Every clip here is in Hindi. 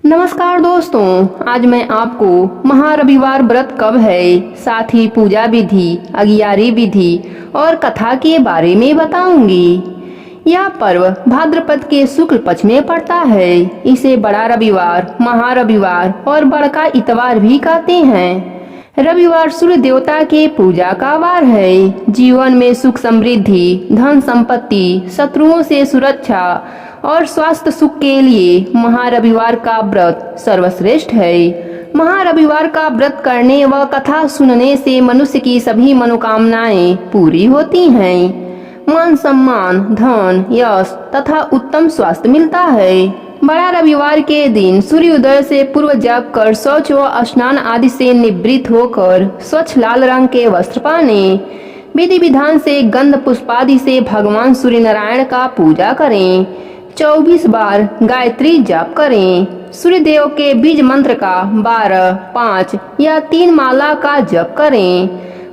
नमस्कार दोस्तों, आज मैं आपको महारविवार व्रत कब है, साथ ही पूजा विधि, अगियारी विधि और कथा के बारे में बताऊंगी। यह पर्व भाद्रपद के शुक्ल पक्ष में पड़ता है। इसे बड़ा रविवार, महारविवार और बड़का इतवार भी कहते हैं। रविवार सूर्य देवता के पूजा का वार है। जीवन में सुख समृद्धि, धन संपत्ति, शत्रुओं से सुरक्षा और स्वास्थ्य सुख के लिए महारविवार का व्रत सर्वश्रेष्ठ है। महारविवार का व्रत करने व कथा सुनने से मनुष्य की सभी मनोकामनाएं पूरी होती हैं। मान सम्मान, धन, यश तथा उत्तम स्वास्थ्य मिलता है। बड़ा रविवार के दिन सूर्योदय से पूर्व जग कर शौच व स्नान आदि से निवृत्त होकर स्वच्छ लाल रंग के वस्त्र पहने विधि विधान से गंध पुष्पादि से भगवान सूर्य नारायण का पूजा करें। 24 बार गायत्री जाप करें। सूर्य देव के बीज मंत्र का 12, 5 या 3 माला का जप करें।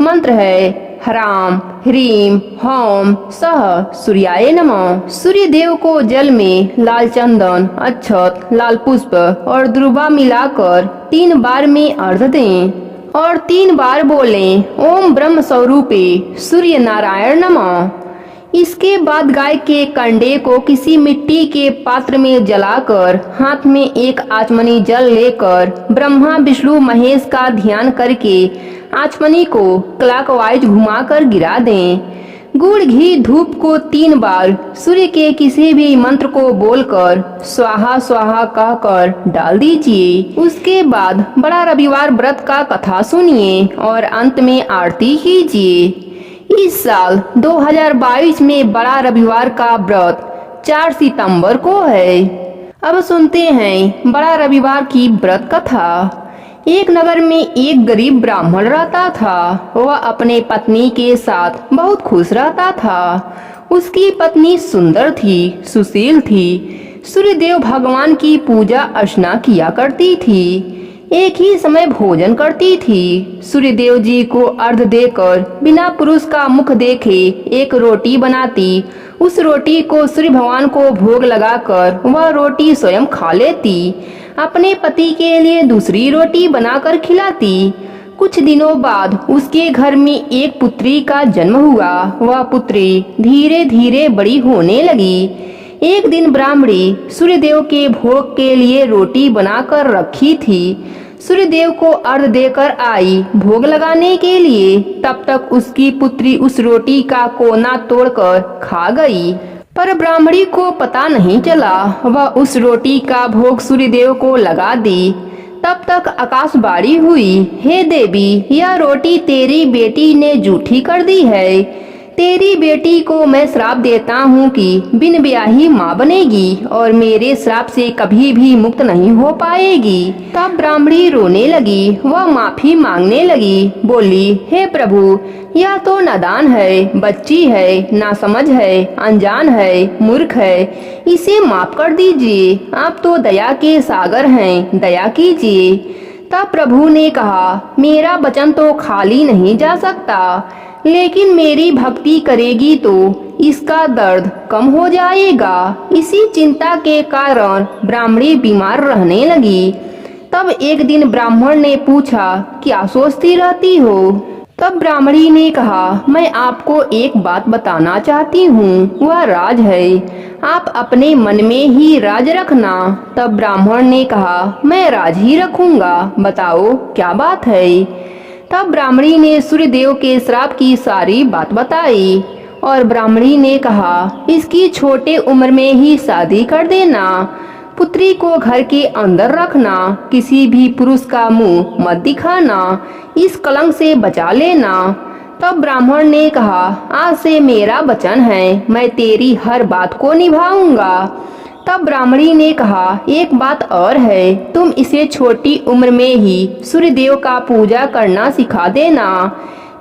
मंत्र है ह्राम ह्रीम हौम सह सूर्याय नमः। सूर्य देव को जल में लाल चंदन, अक्षत, लाल पुष्प और दुर्वा मिलाकर 3 बार में अर्घ दें और 3 बार बोलें ओम ब्रह्म स्वरूपे सूर्य नारायण नमः। इसके बाद गाय के कंडे को किसी मिट्टी के पात्र में जलाकर हाथ में एक आचमनी जल लेकर ब्रह्मा विष्णु महेश का ध्यान करके आचमनी को क्लॉकवाइज घुमाकर गिरा दें। गुड़ घी धूप को 3 बार सूर्य के किसी भी मंत्र को बोलकर स्वाहा स्वाहा कहकर डाल दीजिए। उसके बाद बड़ा रविवार व्रत का कथा सुनिए और अंत में आरती कीजिए। इस साल 2022 में बड़ा रविवार का व्रत 4 सितंबर को है। अब सुनते हैं बड़ा रविवार की व्रत कथा। एक नगर में एक गरीब ब्राह्मण रहता था। वह अपने पत्नी के साथ बहुत खुश रहता था। उसकी पत्नी सुंदर थी, सुशील थी, सूर्यदेव भगवान की पूजा अर्चना किया करती थी, एक ही समय भोजन करती थी। सूर्यदेव जी को अर्घ देकर बिना पुरुष का मुख देखे एक रोटी बनाती। उस रोटी को सूर्य भगवान को भोग लगाकर वह रोटी स्वयं खा लेती। अपने पति के लिए दूसरी रोटी बनाकर खिलाती। कुछ दिनों बाद उसके घर में एक पुत्री का जन्म हुआ। वह पुत्री धीरे धीरे बड़ी होने लगी। एक दिन ब्राह्मणी सूर्यदेव के भोग के लिए रोटी बनाकर रखी थी। सूर्यदेव को अर्घ देकर आई भोग लगाने के लिए। तब तक उसकी पुत्री उस रोटी का कोना तोड़कर खा गई, पर ब्राह्मणी को पता नहीं चला। वह उस रोटी का भोग सूर्यदेव को लगा दी। तब तक आकाशवाणी हुई, हे देवी, यह रोटी तेरी बेटी ने जूठी कर दी है। तेरी बेटी को मैं श्राप देता हूँ कि बिन ब्याही माँ बनेगी और मेरे श्राप से कभी भी मुक्त नहीं हो पाएगी। तब ब्राह्मणी रोने लगी, वह माफी मांगने लगी। बोली, हे प्रभु, यह तो नादान है, बच्ची है, नासमझ है, अनजान है, मूर्ख है, इसे माफ कर दीजिए। आप तो दया के सागर हैं, दया कीजिए। तब प्रभु ने कहा, मेरा वचन तो खाली नहीं जा सकता, लेकिन मेरी भक्ति करेगी तो इसका दर्द कम हो जाएगा। इसी चिंता के कारण ब्राह्मणी बीमार रहने लगी। तब एक दिन ब्राह्मण ने पूछा, क्या सोचती रहती हो? तब ब्राह्मणी ने कहा, मैं आपको एक बात बताना चाहती हूँ, वह राज है, आप अपने मन में ही राज रखना। तब ब्राह्मण ने कहा, मैं राज ही रखूंगा, बताओ क्या बात है। तब ब्राह्मणी ने सूर्यदेव के श्राप की सारी बात बताई और ब्राह्मणी ने कहा, इसकी छोटे उम्र में ही शादी कर देना, पुत्री को घर के अंदर रखना, किसी भी पुरुष का मुंह मत दिखाना, इस कलंक से बचा लेना। तब ब्राह्मण ने कहा, आज से मेरा वचन है, मैं तेरी हर बात को निभाऊंगा। तब ब्राह्मणी ने कहा, एक बात और है, तुम इसे छोटी उम्र में ही सूर्यदेव का पूजा करना सिखा देना,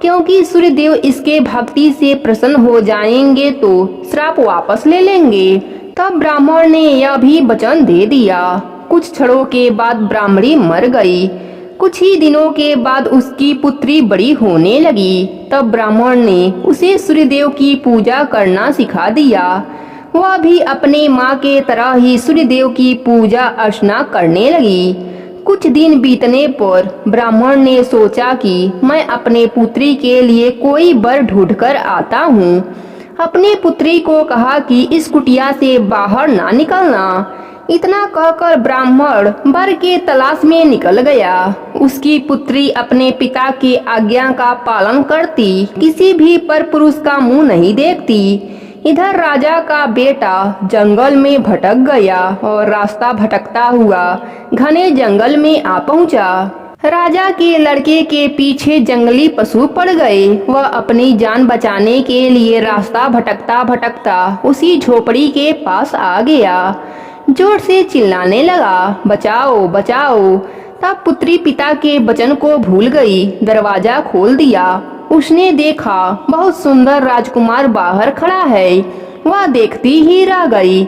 क्योंकि सूर्यदेव इसके भक्ति से प्रसन्न हो जाएंगे तो श्राप वापस ले लेंगे। तब ब्राह्मण ने यह भी वचन दे दिया। कुछ क्षणों के बाद ब्राह्मणी मर गई। कुछ ही दिनों के बाद उसकी पुत्री बड़ी होने लगी। तब ब्राह्मण ने उसे सूर्यदेव की पूजा करना सिखा दिया। वह भी अपने माँ के तरह ही सूर्यदेव की पूजा अर्चना करने लगी। कुछ दिन बीतने पर ब्राह्मण ने सोचा कि मैं अपने पुत्री के लिए कोई वर ढूंढकर आता हूँ। अपने पुत्री को कहा कि इस कुटिया से बाहर ना निकलना। इतना कहकर ब्राह्मण वर के तलाश में निकल गया। उसकी पुत्री अपने पिता की आज्ञा का पालन करती, किसी भी पर पुरुष का मुंह नहीं देखती। इधर राजा का बेटा जंगल में भटक गया और रास्ता भटकता हुआ घने जंगल में आ पहुंचा। राजा के लड़के के पीछे जंगली पशु पड़ गए। वह अपनी जान बचाने के लिए रास्ता भटकता भटकता उसी झोपड़ी के पास आ गया। जोर से चिल्लाने लगा, बचाओ बचाओ। तब पुत्री पिता के वचन को भूल गई। दरवाजा खोल दिया। उसने देखा बहुत सुंदर राजकुमार बाहर खड़ा है। वह देखती ही रह गई।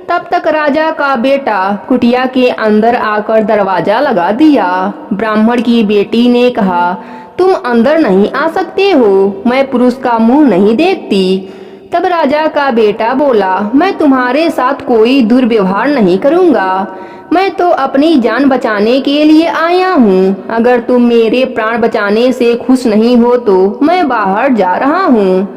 तब तक राजा का बेटा कुटिया के अंदर आकर दरवाजा लगा दिया। ब्राह्मण की बेटी ने कहा, तुम अंदर नहीं आ सकते हो, मैं पुरुष का मुंह नहीं देखती। तब राजा का बेटा बोला, मैं तुम्हारे साथ कोई दुर्व्यवहार नहीं करूँगा। मैं तो अपनी जान बचाने के लिए आया हूँ। अगर तुम मेरे प्राण बचाने से खुश नहीं हो तो मैं बाहर जा रहा हूँ।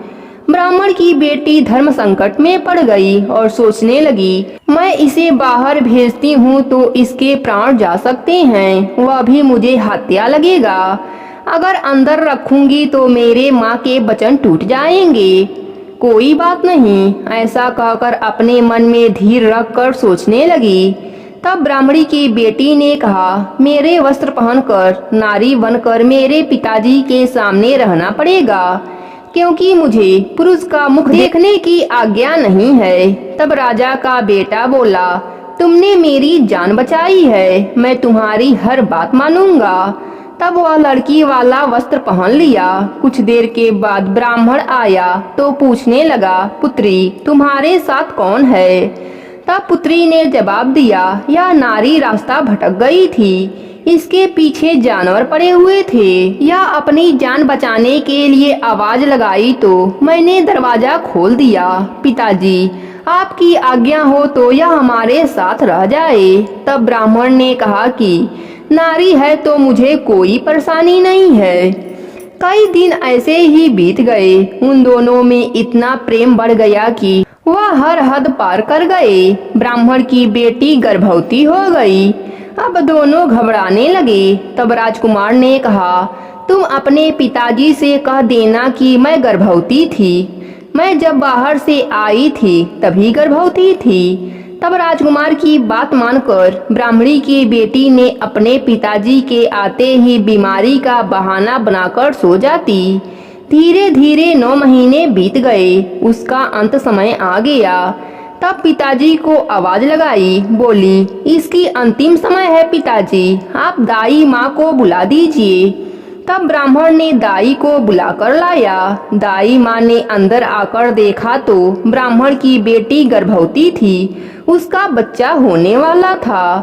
ब्राह्मण की बेटी धर्म संकट में पड़ गई और सोचने लगी, मैं इसे बाहर भेजती हूँ तो इसके प्राण जा सकते हैं, वह भी मुझे हत्या लगेगा। अगर अंदर रखूंगी तो मेरे माँ के वचन टूट जाएंगे। कोई बात नहीं, ऐसा कहकर अपने मन में धीर रखकर सोचने लगी। तब ब्राह्मणी की बेटी ने कहा, मेरे वस्त्र पहनकर नारी बनकर मेरे पिताजी के सामने रहना पड़ेगा, क्योंकि मुझे पुरुष का मुख देखने की आज्ञा नहीं है। तब राजा का बेटा बोला, तुमने मेरी जान बचाई है, मैं तुम्हारी हर बात मानूंगा। तब वह लड़की वाला वस्त्र पहन लिया। कुछ देर के बाद ब्राह्मण आया तो पूछने लगा, पुत्री तुम्हारे साथ कौन है? तब पुत्री ने जवाब दिया, यह नारी रास्ता भटक गई थी, इसके पीछे जानवर पड़े हुए थे। यह अपनी जान बचाने के लिए आवाज लगाई तो मैंने दरवाजा खोल दिया। पिताजी आपकी आज्ञा हो तो यह हमारे साथ रह जाए। तब ब्राह्मण ने कहा कि नारी है तो मुझे कोई परेशानी नहीं है। कई दिन ऐसे ही बीत गए। उन दोनों में इतना प्रेम बढ़ गया कि वह हर हद पार कर गए। ब्राह्मण की बेटी गर्भवती हो गई। अब दोनों घबराने लगे। तब राजकुमार ने कहा, तुम अपने पिताजी से कह देना कि मैं गर्भवती थी। मैं जब बाहर से आई थी तभी गर्भवती थी। तब राजकुमार की बात मानकर ब्राह्मणी की बेटी ने अपने पिताजी के आते ही बीमारी का बहाना बनाकर सो जाती। धीरे धीरे 9 महीने बीत गए। उसका अंत समय आ गया। तब पिताजी को आवाज लगाई, बोली, इसकी अंतिम समय है पिताजी, आप दाई माँ को बुला दीजिए। तब ब्राह्मण ने दाई को बुलाकर लाया। दाई माँ ने अंदर आकर देखा तो ब्राह्मण की बेटी गर्भवती थी, उसका बच्चा होने वाला था।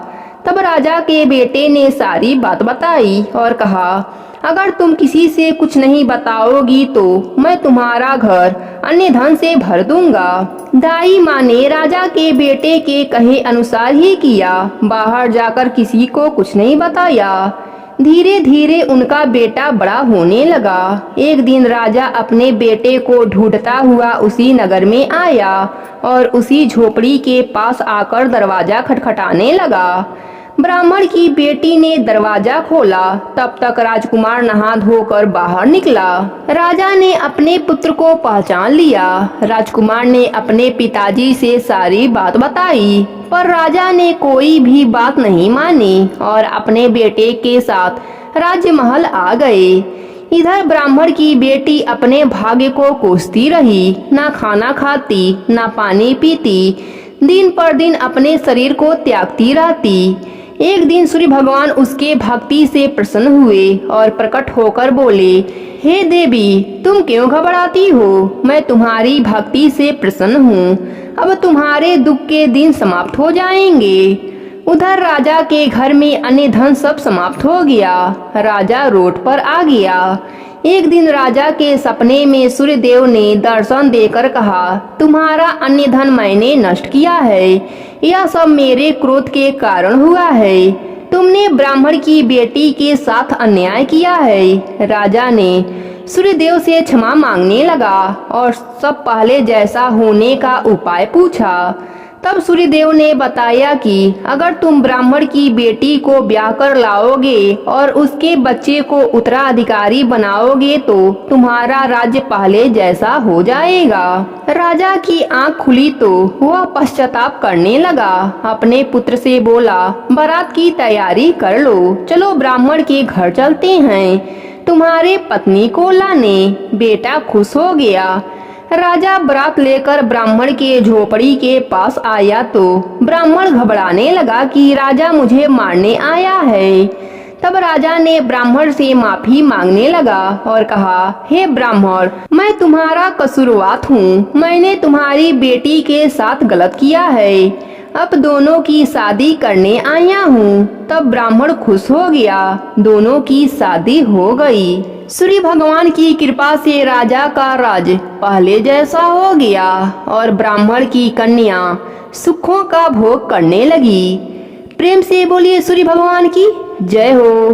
तब राजा के बेटे ने सारी बात बताई और कहा, अगर तुम किसी से कुछ नहीं बताओगी तो मैं तुम्हारा घर अन्य धन से भर दूंगा। दाई माँ ने राजा के बेटे के कहे अनुसार ही किया। बाहर जाकर किसी को कुछ नहीं बताया। धीरे धीरे उनका बेटा बड़ा होने लगा। एक दिन राजा अपने बेटे को ढूंढता हुआ उसी नगर में आया और उसी झोपड़ी के पास आकर दरवाजा खटखटाने लगा। ब्राह्मण की बेटी ने दरवाजा खोला। तब तक राजकुमार नहा धोकर बाहर निकला। राजा ने अपने पुत्र को पहचान लिया। राजकुमार ने अपने पिताजी से सारी बात बताई, पर राजा ने कोई भी बात नहीं मानी और अपने बेटे के साथ राजमहल आ गए। इधर ब्राह्मण की बेटी अपने भाग्य को कोसती रही, ना खाना खाती ना पानी पीती, दिन पर दिन अपने शरीर को त्यागती रहती। एक दिन सूर्य भगवान उसके भक्ति से प्रसन्न हुए और प्रकट होकर बोले, हे देवी, तुम क्यों घबराती हो? मैं तुम्हारी भक्ति से प्रसन्न हूँ। अब तुम्हारे दुख के दिन समाप्त हो जाएंगे। उधर राजा के घर में अन्य धन सब समाप्त हो गया। राजा रोड पर आ गया। एक दिन राजा के सपने में सूर्यदेव ने दर्शन देकर कहा, तुम्हारा अन्य धन मैंने नष्ट किया है, यह सब मेरे क्रोध के कारण हुआ है। तुमने ब्राह्मण की बेटी के साथ अन्याय किया है। राजा ने सूर्यदेव से क्षमा मांगने लगा और सब पहले जैसा होने का उपाय पूछा। तब सूर्यदेव ने बताया कि अगर तुम ब्राह्मण की बेटी को ब्याह कर लाओगे और उसके बच्चे को उत्तराधिकारी बनाओगे तो तुम्हारा राज्य पहले जैसा हो जाएगा। राजा की आंख खुली तो वह पश्चाताप करने लगा। अपने पुत्र से बोला, बारात की तैयारी कर लो, चलो ब्राह्मण के घर चलते हैं तुम्हारे पत्नी को लाने। बेटा खुश हो गया। राजा बारात लेकर ब्राह्मण के झोपड़ी के पास आया तो ब्राह्मण घबराने लगा कि राजा मुझे मारने आया है। तब राजा ने ब्राह्मण से माफी मांगने लगा और कहा, हे ब्राह्मण, मैं तुम्हारा कसूरवार हूँ, मैंने तुम्हारी बेटी के साथ गलत किया है, अब दोनों की शादी करने आया हूँ। तब ब्राह्मण खुश हो गया, दोनों की शादी हो गई। सूर्य भगवान की कृपा से राजा का राज पहले जैसा हो गया और ब्राह्मण की कन्या सुखों का भोग करने लगी। प्रेम से बोलिए सूर्य भगवान की जय हो।